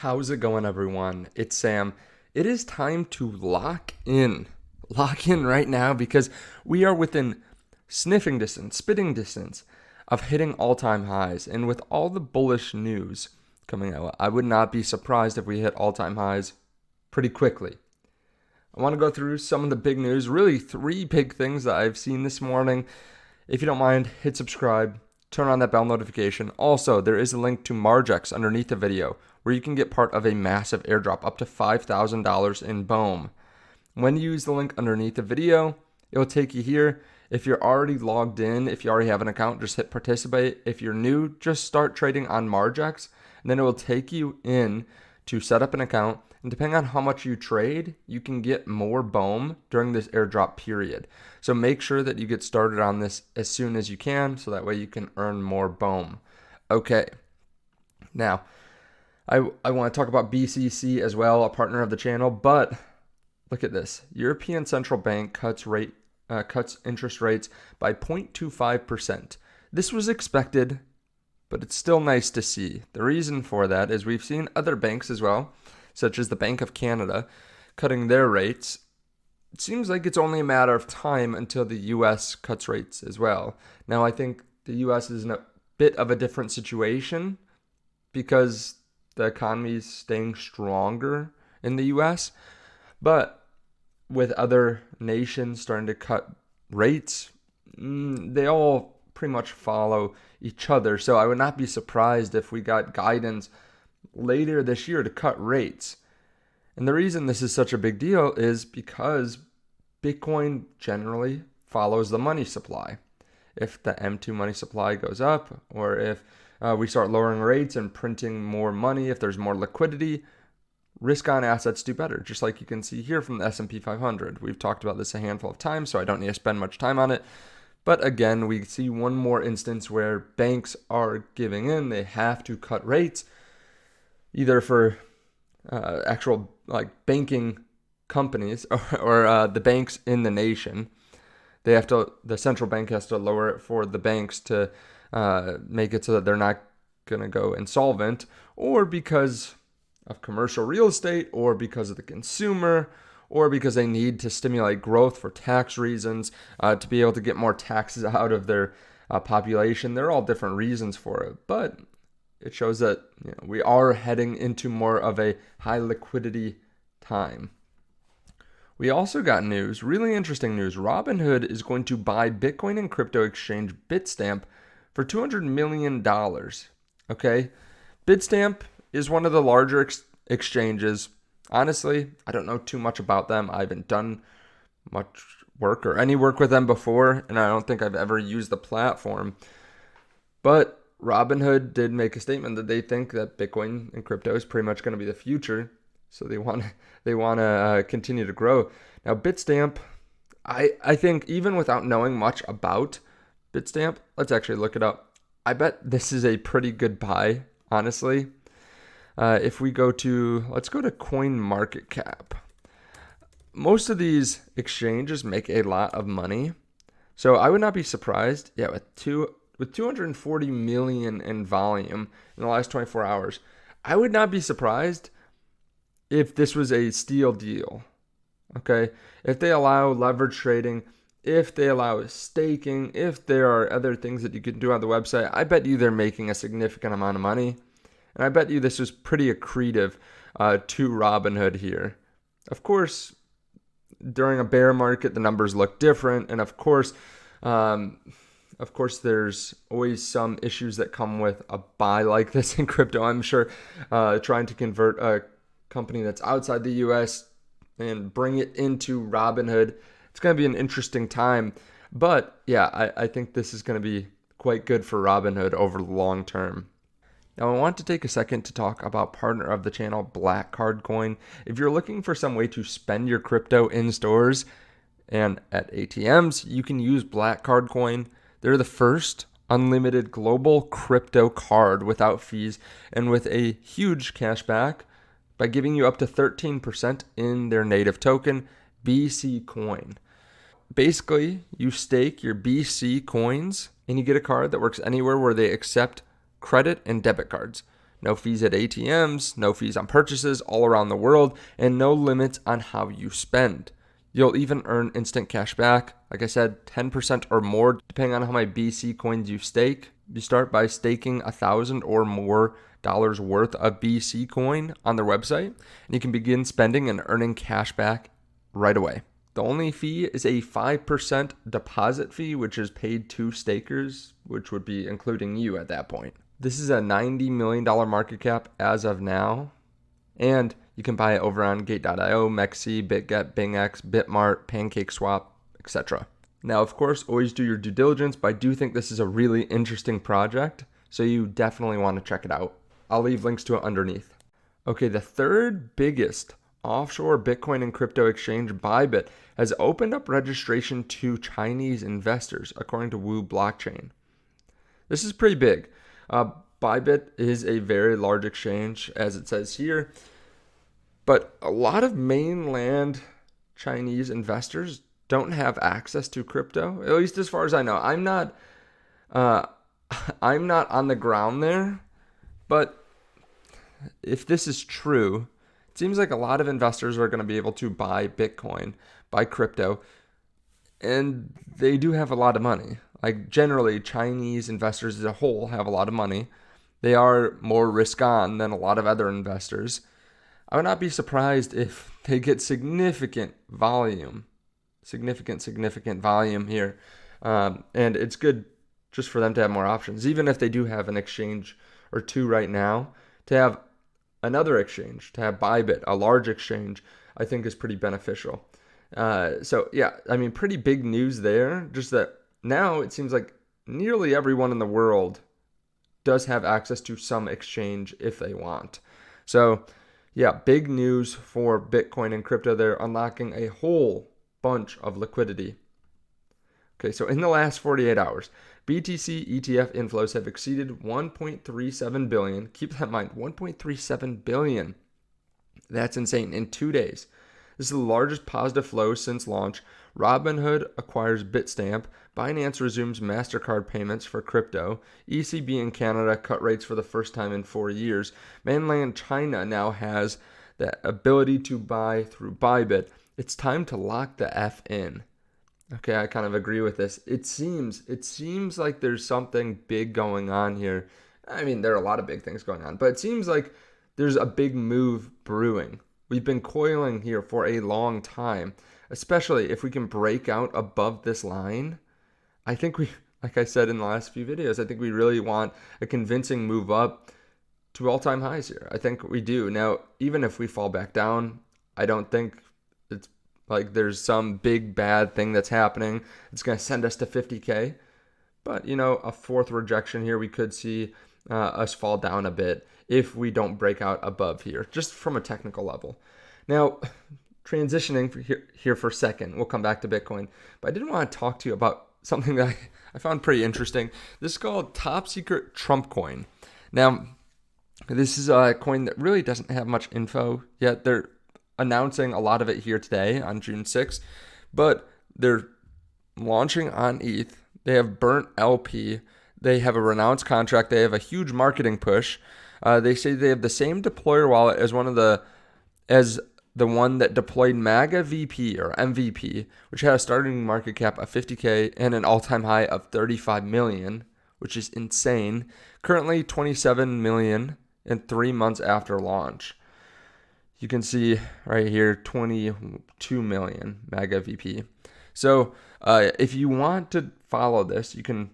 How's it going, everyone? It's Sam. It is time to lock in. Lock in right now because we are within sniffing distance, spitting distance of hitting all-time highs. And with all the bullish news coming out, I would not be surprised if we hit all-time highs pretty quickly. I want to go through some of the big news, really three big things that I've seen this morning. If you don't mind, hit subscribe, turn on that bell notification. Also, there is a link to Margex underneath the video where you can get part of a massive airdrop up to $5,000 in BOEM. When you use the link underneath the video, it will take you here. If you're already logged in, if you already have an account, just hit participate. If you're new, just start trading on Margex, and then it will take you in to set up an account. And depending on how much you trade, you can get more BOEM during this airdrop period. So make sure that you get started on this as soon as you can, so that way you can earn more BOEM. Okay, now I want to talk about BCC as well, a partner of the channel, but look at this. European Central Bank cuts interest rates by 0.25%. This was expected, but it's still nice to see. The reason for that is we've seen other banks as well, such as the Bank of Canada, cutting their rates. It seems like it's only a matter of time until the US cuts rates as well. Now, I think the US is in a bit of a different situation because the economy is staying stronger in the US, but with other nations starting to cut rates, they all pretty much follow each other. So I would not be surprised if we got guidance later this year to cut rates. And the reason this is such a big deal is because Bitcoin generally follows the money supply. If the M2 money supply goes up, or if we start lowering rates and printing more money, if there's more liquidity, risk-on assets do better, just like you can see here from the S&P 500. We've talked about this a handful of times, so I don't need to spend much time on it. But again, we see one more instance where banks are giving in. They have to cut rates, either for actual banking companies or the banks in the nation. The central bank has to lower it for the banks to make it so that they're not going to go insolvent, or because of commercial real estate, or because of the consumer, or because they need to stimulate growth for tax reasons, to be able to get more taxes out of their population. There are all different reasons for it, but it shows that we are heading into more of a high liquidity time. We also got news, really interesting news. Robinhood is going to buy Bitcoin and crypto exchange Bitstamp for $200 million. Okay, Bitstamp is one of the larger exchanges. Honestly, I don't know too much about them. I haven't done much work or any work with them before, and I don't think I've ever used the platform. But Robinhood did make a statement that they think that Bitcoin and crypto is pretty much going to be the future. So they want to continue to grow. Now, Bitstamp, I think even without knowing much about Bitstamp, let's actually look it up. I bet this is a pretty good buy, honestly. If we let's go to CoinMarketCap. Most of these exchanges make a lot of money. So I would not be surprised, with 240 million in volume in the last 24 hours, I would not be surprised if this was a steal deal. Okay? If they allow leverage trading, if they allow staking, if there are other things that you can do on the website, I bet you they're making a significant amount of money. And I bet you this was pretty accretive to Robinhood here. Of course, during a bear market, the numbers look different. And of course, there's always some issues that come with a buy like this in crypto. I'm sure trying to convert a company that's outside the US and bring it into Robinhood, it's going to be an interesting time. But yeah, I think this is going to be quite good for Robinhood over the long term. Now, I want to take a second to talk about partner of the channel, Black Card Coin. If you're looking for some way to spend your crypto in stores and at ATMs, you can use Black Card Coin. They're the first unlimited global crypto card without fees and with a huge cashback by giving you up to 13% in their native token, BC Coin. Basically, you stake your BC coins and you get a card that works anywhere where they accept credit and debit cards. No fees at ATMs, no fees on purchases all around the world, and no limits on how you spend. You'll even earn instant cash back. Like I said, 10% or more, depending on how many BC coins you stake. You start by staking $1,000 or more worth of BC coin on their website, and you can begin spending and earning cash back right away. The only fee is a 5% deposit fee, which is paid to stakers, which would be including you at that point. This is a $90 million market cap as of now, and you can buy it over on Gate.io, Mexi, BitGet, BingX, Bitmart, PancakeSwap, etc. Now, of course, always do your due diligence, but I do think this is a really interesting project, so you definitely want to check it out. I'll leave links to it underneath. Okay, the third biggest offshore Bitcoin and crypto exchange, Bybit, has opened up registration to Chinese investors, according to Wu Blockchain. This is pretty big. Bybit is a very large exchange, as it says here, but a lot of mainland Chinese investors don't have access to crypto, at least as far as I know. I'm not on the ground there, but if this is true, it seems like a lot of investors are going to be able to buy Bitcoin, buy crypto, and they do have a lot of money. Like generally, Chinese investors as a whole have a lot of money. They are more risk on than a lot of other investors. I would not be surprised if they get significant volume here. And it's good just for them to have more options, even if they do have an exchange or two right now. To have another exchange, to have Bybit, a large exchange, I think is pretty beneficial. So yeah, I mean, pretty big news there. Just that now it seems like nearly everyone in the world does have access to some exchange if they want. So yeah, big news for Bitcoin and crypto. They're unlocking a whole bunch of liquidity. Okay, so in the last 48 hours, BTC ETF inflows have exceeded 1.37 billion. Keep that in mind, 1.37 billion. That's insane. In 2 days. This is the largest positive flow since launch. Robinhood acquires Bitstamp. Binance resumes MasterCard payments for crypto. ECB in Canada cut rates for the first time in 4 years. Mainland China now has the ability to buy through Bybit. It's time to lock the F in. Okay, I kind of agree with this. It seems like there's something big going on here. I mean, there are a lot of big things going on, but it seems like there's a big move brewing. We've been coiling here for a long time, especially if we can break out above this line. I think like I said in the last few videos, I think we really want a convincing move up to all-time highs here. I think we do. Now, even if we fall back down, I don't think it's like there's some big bad thing that's happening. It's going to send us to 50K. But, a fourth rejection here, we could see us fall down a bit if we don't break out above here, just from a technical level. Now, transitioning here for a second, we'll come back to Bitcoin. But I did want to talk to you about something that I found pretty interesting. This is called Top Secret Trump Coin. Now, this is a coin that really doesn't have much info yet. They're announcing a lot of it here today on June 6th, but they're launching on ETH. They have burnt LP. They have a renounced contract. They have a huge marketing push. They say they have the same deployer wallet as the one that deployed MAGA VP or MVP, which had a starting market cap of 50K and an all-time high of 35 million, which is insane. Currently 27 million in 3 months after launch. You can see right here, 22 million MAGA VP. So if you want to follow this, you can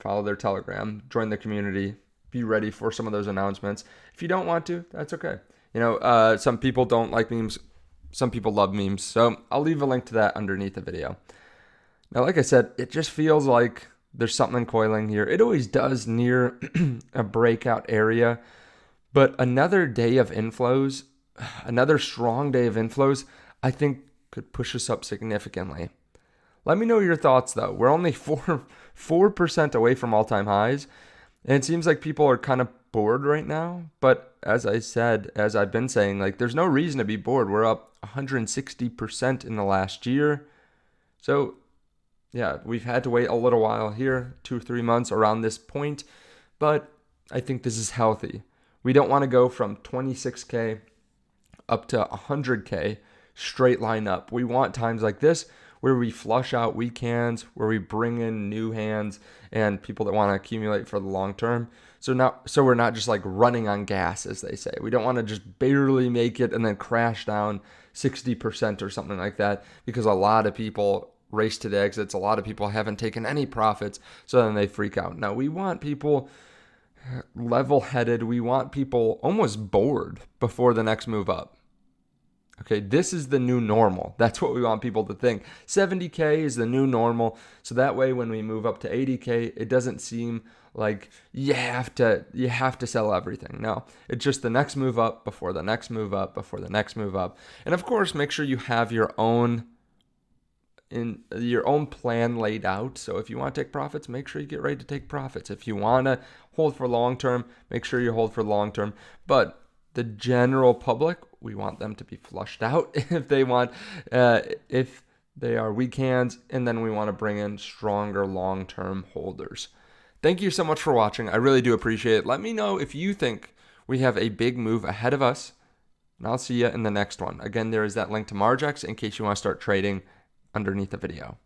follow their Telegram, join the community, be ready for some of those announcements. If you don't want to, that's okay. Some people don't like memes. Some people love memes. So I'll leave a link to that underneath the video. Now, like I said, it just feels like there's something coiling here. It always does near a breakout area. But another day of inflows, another strong day of inflows, I think could push us up significantly. Let me know your thoughts, though. We're only 4% away from all-time highs. And it seems like people are kind of bored right now. But as I've been saying, like there's no reason to be bored. We're up 160% in the last year. So yeah, we've had to wait a little while here, 2 or 3 months around this point. But I think this is healthy. We don't want to go from 26K up to 100K straight line up. We want times like this where we flush out weak hands, where we bring in new hands and people that want to accumulate for the long term. So we're not just like running on gas, as they say. We don't want to just barely make it and then crash down 60% or something like that, because a lot of people race to the exits. A lot of people haven't taken any profits, so then they freak out. Now, we want people level-headed. We want people almost bored before the next move up. Okay, this is the new normal. That's what we want people to think. 70K is the new normal. So that way when we move up to 80K, it doesn't seem like you have to sell everything. No, it's just the next move up before the next move up before the next move up. And of course, make sure you have your own plan laid out. So if you want to take profits, make sure you get ready to take profits. If you want to hold for long term, make sure you hold for long term. But the general public, we want them to be flushed out if they are weak hands, and then we want to bring in stronger long-term holders. Thank you so much for watching. I really do appreciate it. Let me know if you think we have a big move ahead of us, and I'll see you in the next one. Again, there is that link to Margex in case you want to start trading underneath the video.